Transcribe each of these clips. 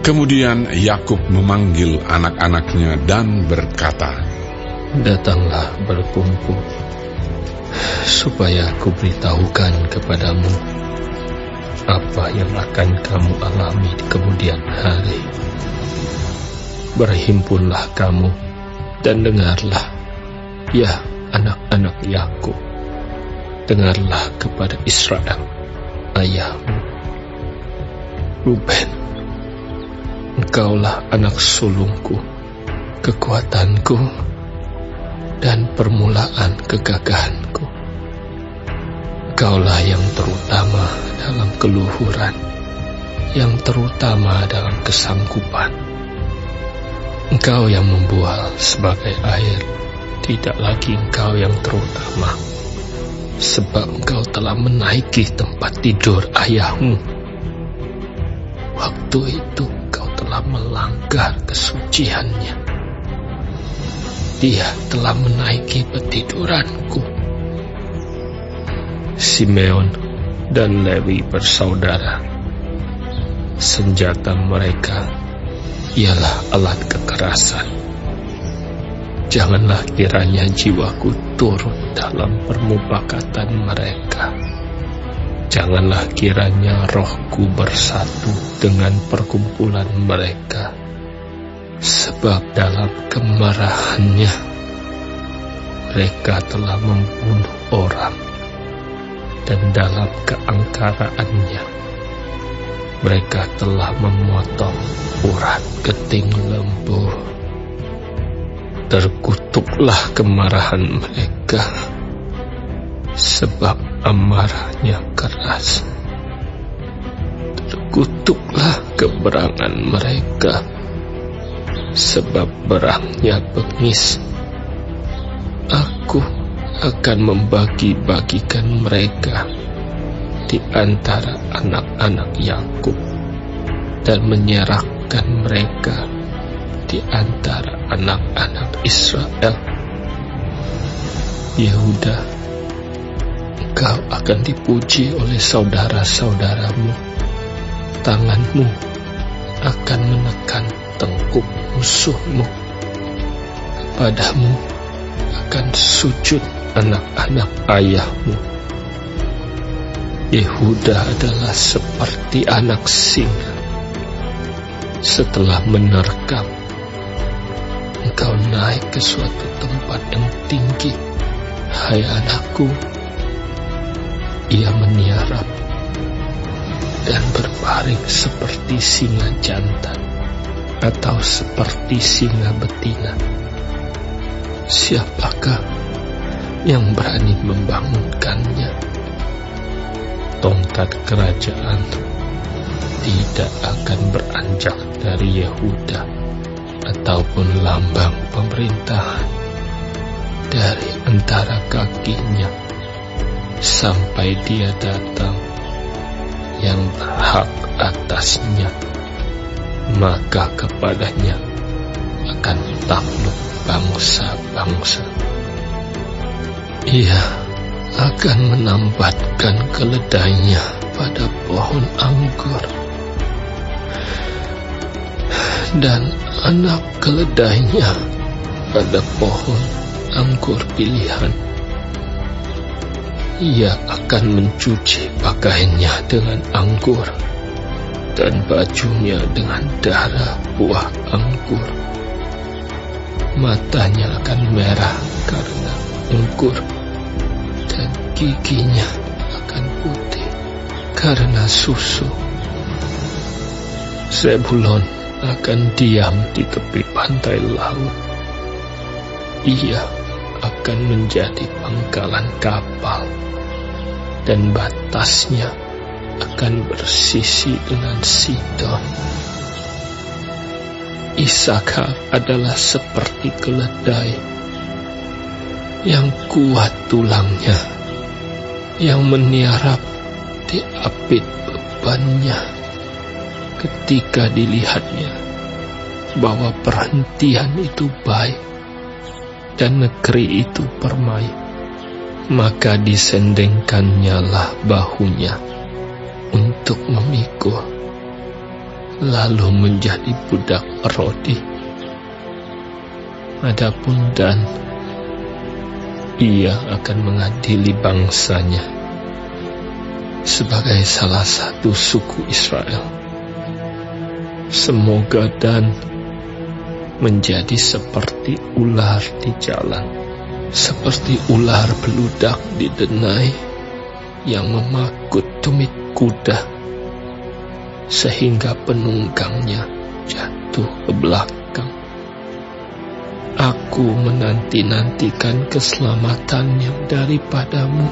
Kemudian Yakub memanggil anak-anaknya dan berkata, "Datanglah berkumpul, supaya aku beritahukan kepadamu apa yang akan kamu alami di kemudian hari. Berhimpunlah kamu dan dengarlah, ya anak-anak Yakub, dengarlah kepada Israel, ayahmu. Ruben, engkaulah anak sulungku, kekuatanku, dan permulaan kegagahanku. Engkaulah yang terutama dalam keluhuran, yang terutama dalam kesanggupan. Engkau yang membual sebagai air, tidak lagi engkau yang terutama, sebab engkau telah menaiki tempat tidur ayahmu. Waktu itu engkau telah melanggar kesuciannya. Dia telah menaiki petiduranku." Simeon dan Lewi bersaudara. Senjata mereka ialah alat kekerasan. Janganlah kiranya jiwaku turut dalam permufakatan mereka. Janganlah kiranya rohku bersatu dengan perkumpulan mereka, sebab dalam kemarahannya mereka telah membunuh orang, dan dalam keangkaraannya mereka telah memotong urat keting lembu. Terkutuklah kemarahan mereka, sebab amarahnya keras. Terkutuklah keberangan mereka, sebab berangnya bengis. Aku akan membagi-bagikan mereka di antara anak-anak Yakub, dan menyerahkan mereka di antara anak-anak Israel. Yehuda, engkau akan dipuji oleh saudara-saudaramu. Tanganmu akan menekan tengkuk musuhmu. Padamu akan sujud anak-anak ayahmu. Yehuda adalah seperti anak singa. Setelah menerkam, engkau naik ke suatu tempat yang tinggi, hai anakku. Ia meniarap dan berbaring seperti singa jantan atau seperti singa betina. Siapakah yang berani membangunkannya? Tongkat kerajaan tidak akan beranjak dari Yehuda, ataupun lambang pemerintahan dari antara kakinya, sampai dia datang yang berhak atasnya, maka kepadanya akan takluk bangsa-bangsa. Ia akan menambatkan keledainya pada pohon anggur, dan anak keledainya pada pohon anggur pilihan. Ia akan mencuci pakaiannya dengan anggur, dan bajunya dengan darah buah anggur. Matanya akan merah karena anggur, dan giginya akan putih karena susu. Zebulon akan diam di tepi pantai laut. Ia akan menjadi pangkalan kapal, dan batasnya akan bersisi dengan Sidon. Isakar adalah seperti keledai yang kuat tulangnya, yang meniarap di apit bebannya. Ketika dilihatnya bahwa perhentian itu baik dan negeri itu permai, maka disendengkannya lah bahunya untuk memikul. lalu menjadi budak Rodi. Adapun Dan, ia akan mengadili bangsanya sebagai salah satu suku Israel. Semoga Dan menjadi seperti ular di jalan, seperti ular beludak di denai yang memakut tumit kuda sehingga penunggangnya jatuh ke belakang. Aku menanti-nantikan keselamatannya daripadamu,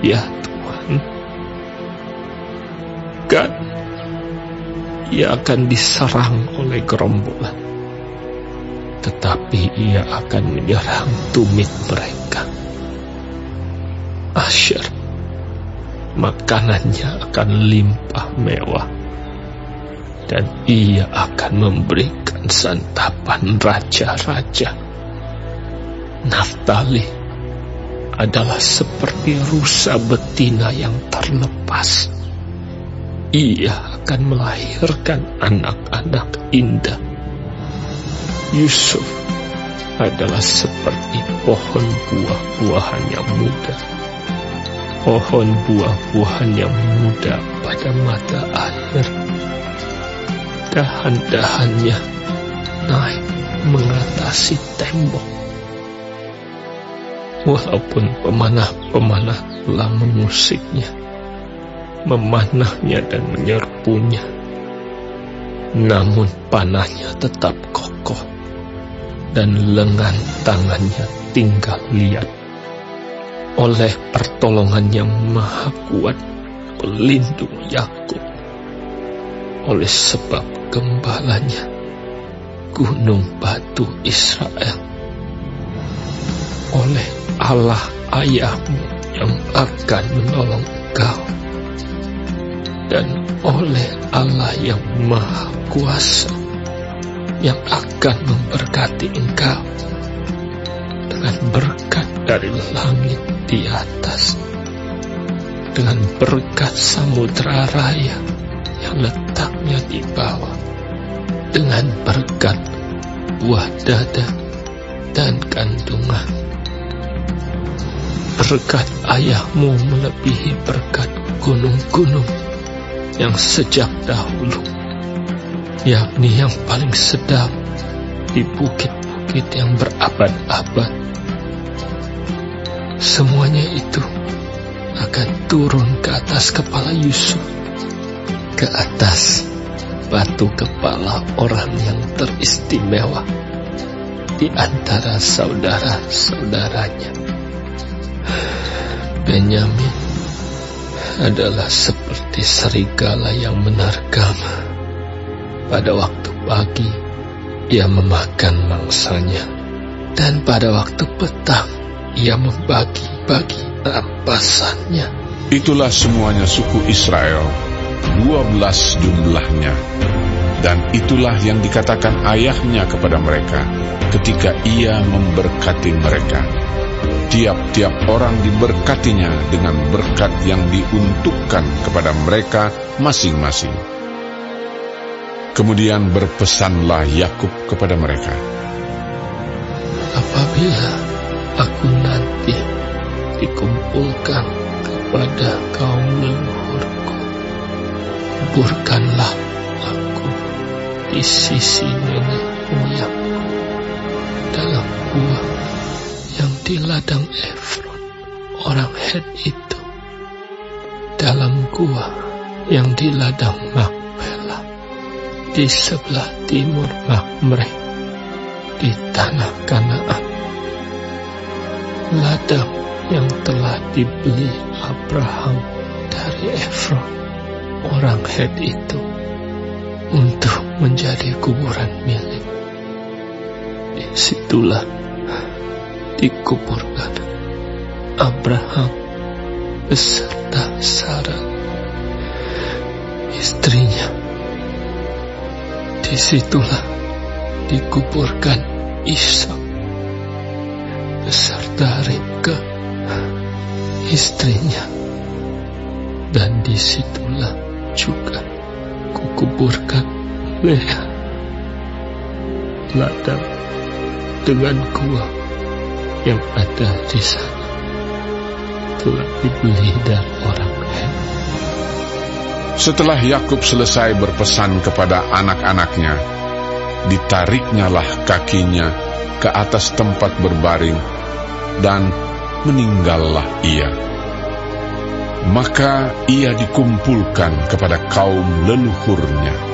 ya Tuhan. Kan, ia akan diserang oleh gerombolan, tetapi ia akan menyerang tumit mereka. Asher, makanannya akan limpah mewah, dan ia akan memberikan santapan raja-raja. Naftali adalah seperti rusa betina yang terlepas. Ia akan melahirkan anak-anak indah. Yusuf adalah seperti pohon buah-buahan yang muda, pohon buah-buahan yang muda pada mata air. Dahan-dahannya naik mengatasi tembok. Walaupun pemanah-pemanah telah mengusiknya, memanahnya dan menyerbunya, namun panahnya tetap kokoh dan lengan tangannya tinggal liat. Oleh pertolongan yang maha kuat pelindung Yakub, oleh sebab gembalanya gunung batu Israel, oleh Allah ayahmu yang akan menolong engkau, dan oleh Allah yang maha kuasa yang akan memberkati engkau dengan berkat dari langit di atas, dengan berkat samudra raya yang letaknya di bawah, dengan berkat buah dada dan kandungan. Berkat ayahmu melebihi berkat gunung-gunung yang sejak dahulu, yakni yang paling sedap di bukit-bukit yang berabad-abad. Semuanya itu akan turun ke atas kepala Yusuf, ke atas batu kepala orang yang teristimewa di antara saudara-saudaranya. Benyamin adalah seperti serigala yang menerkam. Pada waktu pagi ia memakan mangsanya, dan pada waktu petang ia membagi-bagi rampasannya. Itulah semuanya suku Israel, 12 jumlahnya. Dan itulah yang dikatakan ayahnya kepada mereka ketika ia memberkati mereka. Tiap-tiap orang diberkatinya dengan berkat yang diuntukkan kepada mereka masing-masing. Kemudian berpesanlah Yakub kepada mereka, apabila aku nanti dikumpulkan kepada kaum leluhurku, kuburkanlah aku di sisi nenek moyangku dalam gua yang di ladang Efron orang Het itu, dalam gua yang di ladang Makpela di sebelah timur Makmre di tanah Kanaan, ladang yang telah dibeli Abraham dari Efron orang Het itu untuk menjadi kuburan milik. Disitulah dikuburkan Abraham beserta Sarah istrinya. Disitulah dikuburkan Ishak beserta Ribka istrinya, dan disitulah juga kukuburkan Lea. Ladang dengan gua yang ada di sana telah dibeli dari orang Het. Setelah Yakub selesai berpesan kepada anak-anaknya, ditariknyalah kakinya ke atas tempat berbaring, dan meninggallah ia. Maka ia dikumpulkan kepada kaum leluhurnya.